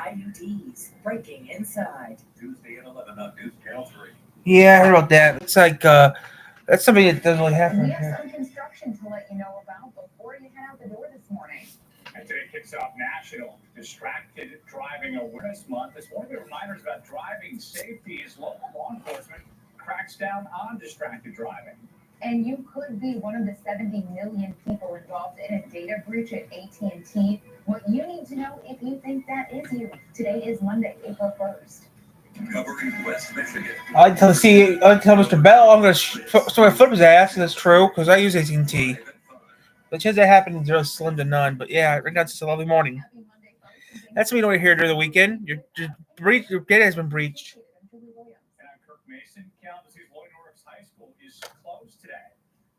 IUDs breaking inside. Tuesday at 11 on News Channel 3. Yeah, I wrote that. It's like that's something that doesn't really happen We have here. some construction to let you know about before you head out the door this morning. And today kicks off National Distracted Driving Awareness Month. This morning, the reminders about driving safety as local law enforcement cracks down on distracted driving. And you could be one of the 70 million people involved in a data breach at AT&T. What you need to know if you think that is you. Today is Monday, April 1st. Covering West Michigan. I tell Mr. Bell I'm gonna flip his ass, and that's true because I use AT&T. The chance that happens is slim to none. But yeah, right now it's just a lovely morning. That's what we don't hear during the weekend. Your data has been breached. And I'm Kirk Mason. Kalamazoo's Lloyd Norris High School is closed today.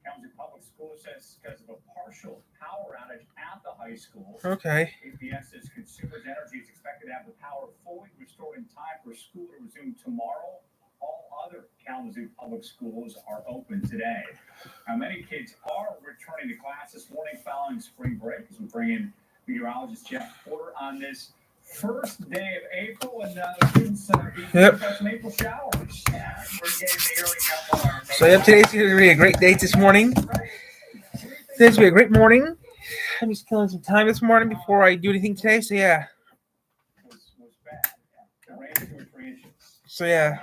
Kalamazoo Public School says because of a partial power outage at the high school. Okay. APS says Consumers Energy is expected to have the power fully restored in time for school to resume tomorrow. All other Kalamazoo Public Schools are open today. Now, many kids are returning to class this morning following spring break as we bring in meteorologist Jeff Porter on this first day of April, and the students Yep. some April showers. Yeah, we're getting the early couple hours. So today's going to be a great day this morning. Today's going to be a great morning. I'm just killing some time this morning before I do anything today. So yeah. Was bad. The rain 2 or 3 inches. So yeah.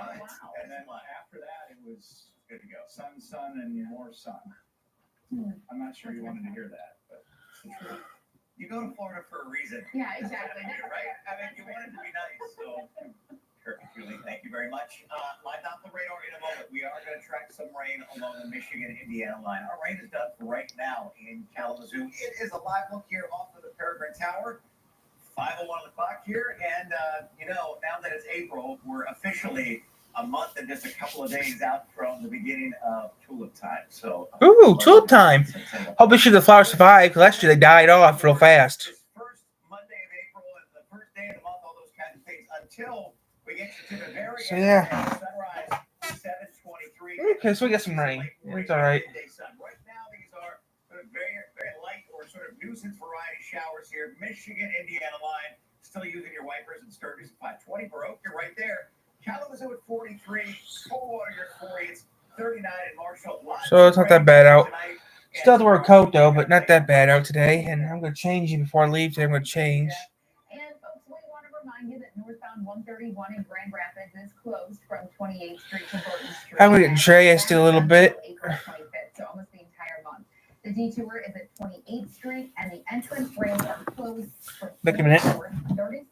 And then after that, it was good to go. Sun, and more sun. I'm not sure you wanted to hear that, but it's the truth. You go to Florida for a reason. Yeah, exactly. Right? I mean, you want it to be nice. So, Kirk, Julie, thank you very much. Live off the radar in a moment. We are going to track some rain along the Michigan-Indiana line. Our rain is done for right now in Kalamazoo. It is a live look here off of the Peregrine Tower. 5:01 on the clock here, and now that it's April, we're officially a month and just a couple of days out from the beginning of tulip time. So, Ooh, tulip time. Hopefully the flowers survive, because last year they died off real fast. First Monday of April and the first day of the month, all those kinds of things, until we get to the very So, end. yeah. Sunrise, 7:23. Okay, so we got some rain. It's all right. Right now, these are sort of very, very light or sort of nuisance variety showers here. Michigan, Indiana line, still using your wipers and sturdies at 520. Baroque, you're right there. Kalamazoo at 43. Coldwater, you're at 40. It's 39 in Marshall. So it's not that bad out. Still have to wear a coat though, but not that bad out today. And I'm going to change it before I leave today. I'm going to change. And folks, we want to remind you that northbound 131 in Grand Rapids is closed from 28th Street to Burton Street. I'm going to get Dre still a little bit. April 25th, so almost the entire month. The detour is at 28th Street, and the entrance ramps are closed for 36th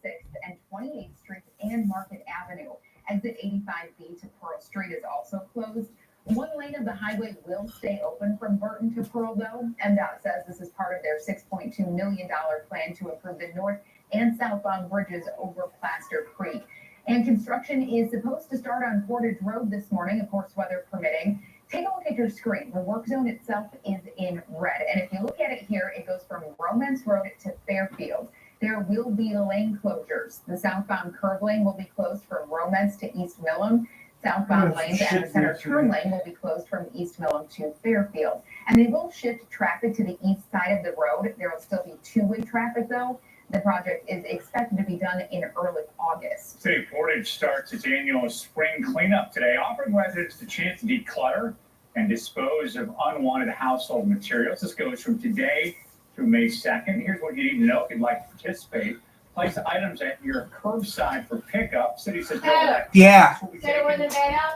and 28th Street and Market Avenue. Exit 85B to Pearl Street is also closed. One lane of the highway will stay open from Burton to Pearl, though. MDOT says this is part of their $6.2 million plan to improve the north and southbound bridges over Plaster Creek. And construction is supposed to start on Portage Road this morning, of course, weather permitting. Take a look at your screen. The work zone itself is in red. And if you look at it here, it goes from Romance Road to Fairfield. There will be lane closures. The southbound curve lane will be closed from Romance to East Millam. Southbound lanes and the center turn lane will be closed from East Millam to Fairfield. And they will shift traffic to the east side of the road. There will still be two-way traffic, though. The project is expected to be done in early August. City of Portage starts its annual spring cleanup today, offering residents the chance to declutter and dispose of unwanted household materials. This goes from today through May 2nd. Here's what you need to know if you'd like to participate. Place items at your curbside for pickup. City says Yeah.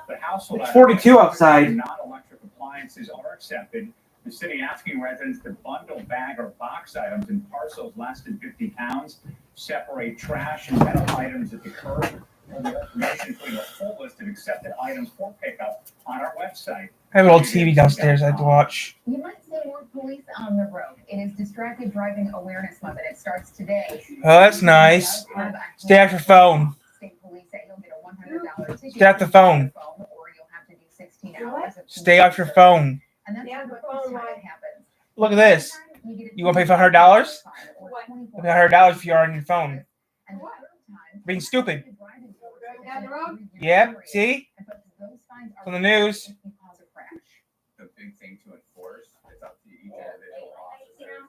But household It's 42 items outside. non-electric appliances are accepted. The city asking residents to bundle bag or box items in parcels less than 50 pounds, separate trash and metal items at the curb. For more information, including a full list of accepted items for pickup on our website. I have an old TV downstairs I have to watch. You might see more police on the road. It is Distracted Driving Awareness Month, and it starts today. Oh, that's nice. Stay off your phone. State police say you'll get a $100 ticket. Stay off the phone. Or you'll have to do 16 hours of Stay off your phone. And that's what most time it happens. Look at this. You want to pay for $100? Look at $100 if you're on your phone. Being stupid. Yep, see? From the news. The big thing to enforce, it's up to each individual officer.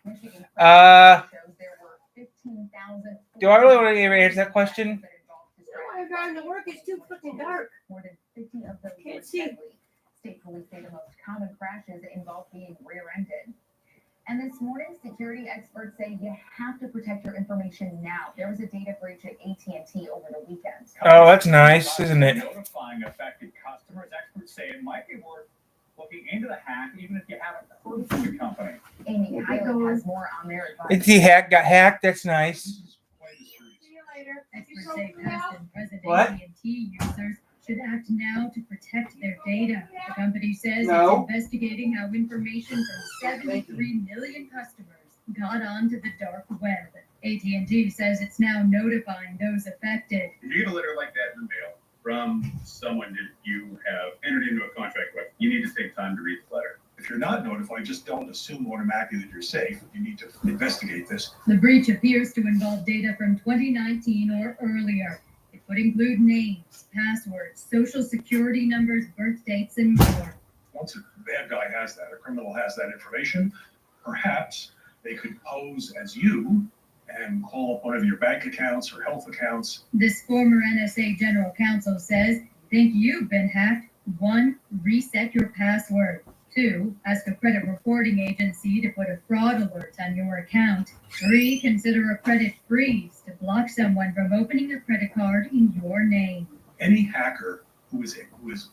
Michigan Uh, shows there were 15 Do I really want to answer that question? I drive to work, it's too fucking dark. More than 50 of those Can't were see. deadly. State police say the most common crashes involve being rear-ended. And this morning, security experts say you have to protect your information now. There was a data breach at AT&T over the weekend. Oh, that's nice, isn't it? Notifying affected customers, experts say it might be worth looking into the hack, even if you haven't heard from the company. Amy Hiley has more on their advice. It's the hack got hacked. That's nice. See you later. Experts say past and present What? AT&T users should act now to protect their data. The company says No. it's investigating how information from 73 million customers got onto the dark web. AT&T says it's now notifying those affected. If you get a letter like that in the mail from someone that you have entered into a contract with, you need to take time to read the letter. If you're not notified, just don't assume automatically that you're safe. You need to investigate this. The breach appears to involve data from 2019 or earlier. It would include names, passwords, social security numbers, birth dates, and more. Once a bad guy has that, a criminal has that information, perhaps they could pose as you and call up one of your bank accounts or health accounts. This former NSA general counsel says, think you've been hacked? 1, reset your password. 2, ask a credit reporting agency to put a fraud alert on your account. 3, consider a credit freeze to block someone from opening a credit card in your name. Any hacker who is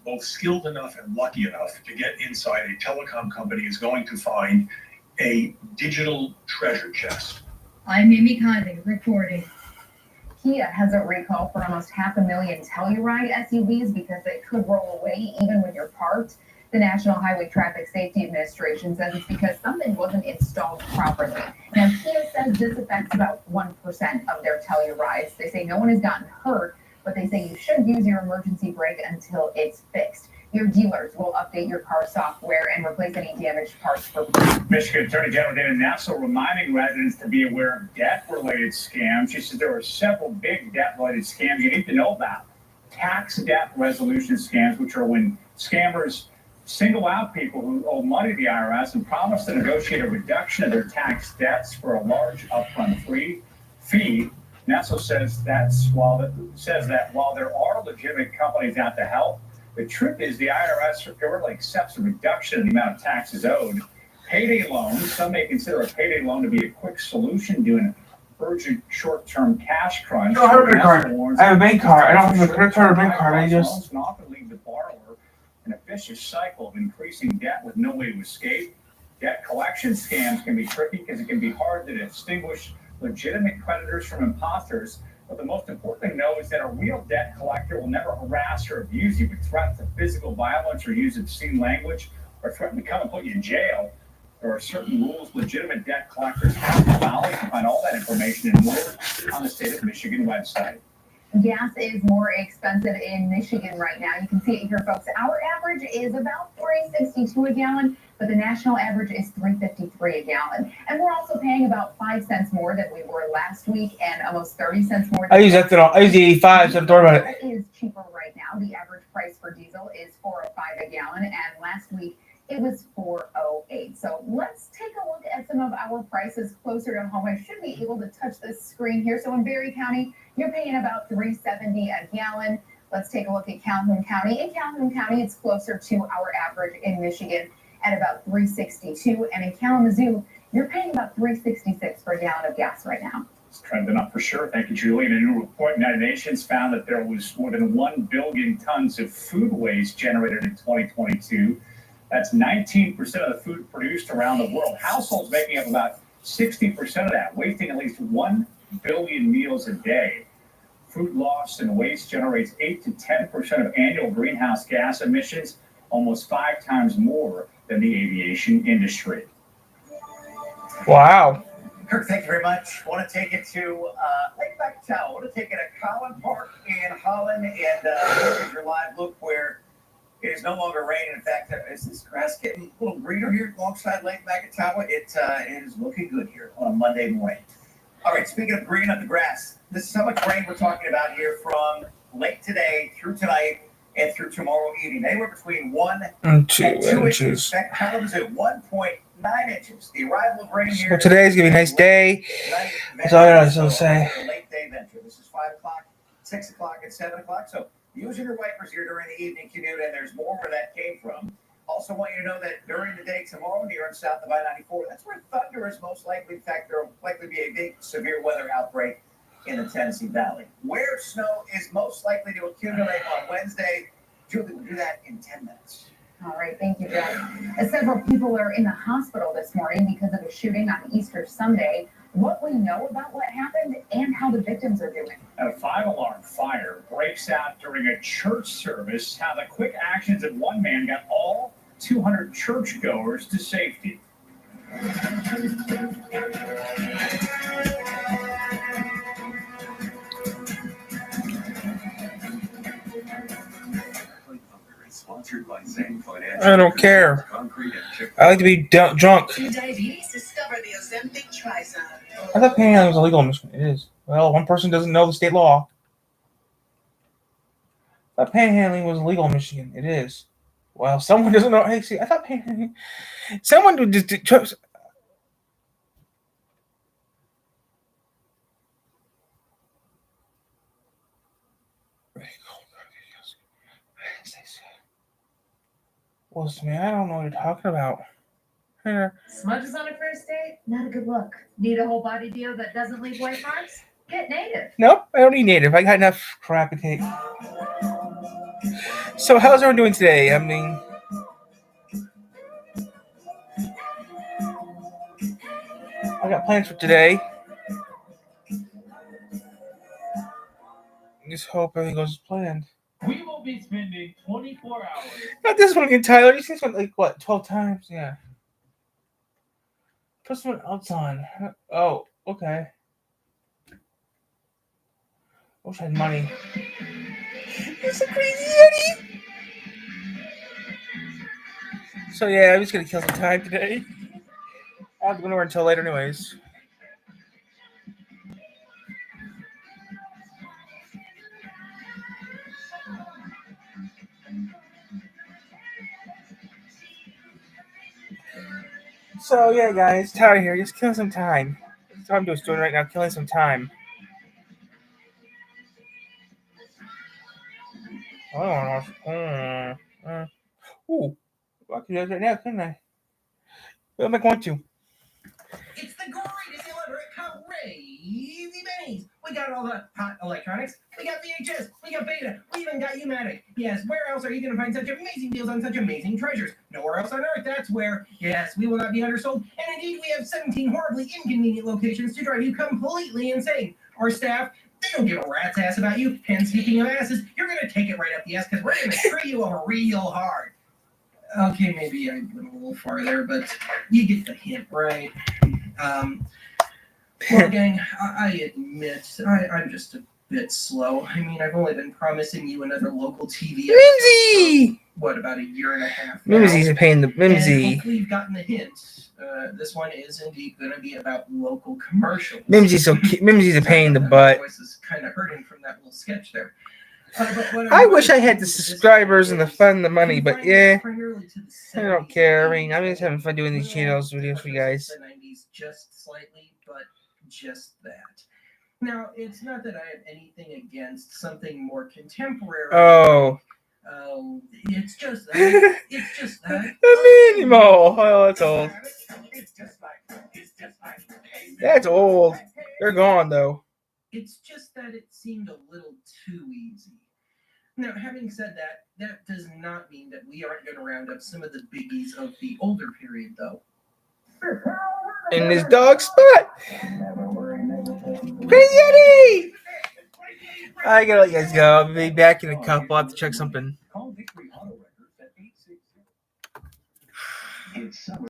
both skilled enough and lucky enough to get inside a telecom company is going to find a digital treasure chest. I'm Amy Kiley reporting. Kia has a recall for almost 500,000 Telluride SUVs because they could roll away even when you're parked. The National Highway Traffic Safety Administration says it's because something wasn't installed properly. Now, Kia says this affects about 1% of their Tellurides. They say no one has gotten hurt, but they say you should use your emergency brake until it's fixed. Your dealers will update your car software and replace any damaged parts for free. Michigan Attorney General Dana Nessel reminding residents to be aware of debt-related scams. She said there are several big debt-related scams you need to know about. Tax debt resolution scams, which are when scammers single out people who owe money to the IRS and promise to negotiate a reduction of their tax debts for a large upfront fee. Nessel says that while there are legitimate companies out to help, the truth is the IRS rarely accepts a reduction in the amount of taxes owed. Payday loans, some may consider a payday loan to be a quick solution to an urgent short-term cash crunch. I have a credit card. I have a bank card. I don't have a credit card or bank card. I just. Loans can often leave the borrower in a vicious cycle of increasing debt with no way to escape. Debt collection scams can be tricky because it can be hard to distinguish legitimate creditors from imposters. But the most important thing to know is that a real debt collector will never harass or abuse you with threats of physical violence or use obscene language or threaten to come and put you in jail. There are certain rules legitimate debt collectors have to follow. You can find all that information and more on the State of Michigan website. Gas is more expensive in Michigan right now. You can see it here, folks. Our average is about $3.62 a gallon, but the national average is $3.53 a gallon. And we're also paying about 5 cents more than we were last week and almost 30 cents more. I use ethanol. I use the 85, so don't worry about it. It is cheaper right now. The average price for diesel is $4.05 a gallon, and last week it was $4.08. So let's take a look at some of our prices closer to home. I should be able to touch this screen here. So in Berry County, you're paying about $3.70 a gallon. Let's take a look at Calhoun County. In Calhoun County, it's closer to our average in Michigan at about $3.62. And in Kalamazoo, you're paying about $3.66 for a gallon of gas right now. It's trending up for sure. Thank you, Julie. And a new report, United Nations found that there was more than 1 billion tons of food waste generated in 2022. That's 19% of the food produced around the world. Households making up about 60% of that, wasting at least 1 billion meals a day. Food loss and waste generates 8 to 10% of annual greenhouse gas emissions, almost 5 times more than the aviation industry. Wow. Kirk, thank you very much. I want to take it to Lake Bechtel. I want to take it to Collin Park in Holland. And here's your live look where it is no longer raining. In fact, is this grass getting a little greener here alongside Lake Bechtel? It is looking good here on a Monday morning. All right, speaking of green on the grass, this is how much rain we're talking about here from late today through tonight and through tomorrow evening. Anywhere between 1 and 2 inches. inches. In fact, Kalamazoo, 1.9 inches. The arrival of rain here. Well, today's gonna be a nice day. Tonight, That's all I gotta say. Late day 6 o'clock and 7 o'clock. So use your wipers here during the evening commute, and there's more where that came from. Also want you to know that during the day tomorrow here in south of I-94, that's where thunder is most likely. In fact, there will likely be a big severe weather outbreak in the Tennessee Valley. Where snow is most likely to accumulate on Wednesday, Julie will do that in 10 minutes. All right, thank you, Jeff. Several people are in the hospital this morning because of a shooting on Easter Sunday. What we know about what happened and how the victims are doing. A 5-alarm fire breaks out during a church service. How the quick actions of one man got all 200 churchgoers to safety. I don't care. I like to be drunk. Diabetes, discover the Ozempic Trizone. I thought panhandling was illegal in Michigan. It is. Well, one person doesn't know the state law. I thought panhandling was illegal in Michigan. It is. Well, someone doesn't know. Hey, see, I thought panhandling. Someone would just. Well, man, I don't know what you're talking about. Here. Smudges on a first date? Not a good look. Need a whole body deal that doesn't leave white marks? Get native. Nope, I don't need native. I got enough crap to take. So, how's everyone doing today? I mean, I got plans for today. Just hope everything goes as planned. We will be spending 24 hours. Not this one again, Tyler. You seen this one like what, 12 times? Yeah. Put someone else on. Oh, okay. Wish I had money. It's a crazy Eddie. So yeah, I'm just gonna kill some time today. I have to go nowhere until later, anyways. So yeah, guys, Tyler here, just killing some time. That's what I'm doing right now, killing some time. Oh, ooh, I could do that right now, couldn't I? What am I going to? It's the greatest elaborate crazy minis. We got all the hot electronics. We got VHS. We got Beta. We even got U-Matic. Yes, where else are you going to find such amazing deals on such amazing treasures? Nowhere else on earth. That's where. Yes, we will not be undersold. And indeed, we have 17 horribly inconvenient locations to drive you completely insane. Our staff, they don't give a rat's ass about you. And speaking of asses, you're going to take it right up the ass because we're going to screw you over real hard. Okay, maybe I went a little far there, but you get the hint, right? Well, gang, I admit I'm just a bit slow. I mean, I've only been promising you another local TV Mimsy! What, about a year and a half now? Mimsy's a pain in the And Mimsy. hopefully you've gotten the hint. This one is indeed going to be about local commercials. Mimsy's a pain in the butt. My voice is kind of hurting from that little sketch there. But what I I'm wish I had going the to do is subscribers and the fun and the money, but confined yeah, primarily to the I don't 70s care. I and mean, I'm just having fun doing these channels, videos for you guys. The 90s just slightly, but just that. Now, it's not that I have anything against something more contemporary. Oh. It's just that. It's just that. The minimal. Oh, that's old. That's old. They're gone, though. It's just that it seemed a little too easy. Now, having said that, that does not mean that we aren't going to round up some of the biggies of the older period, though. In this dog spot. Crazy Eddie! I gotta let you guys go. I'll be back in a couple. I have to check something. Call Victory Auto Records at 860.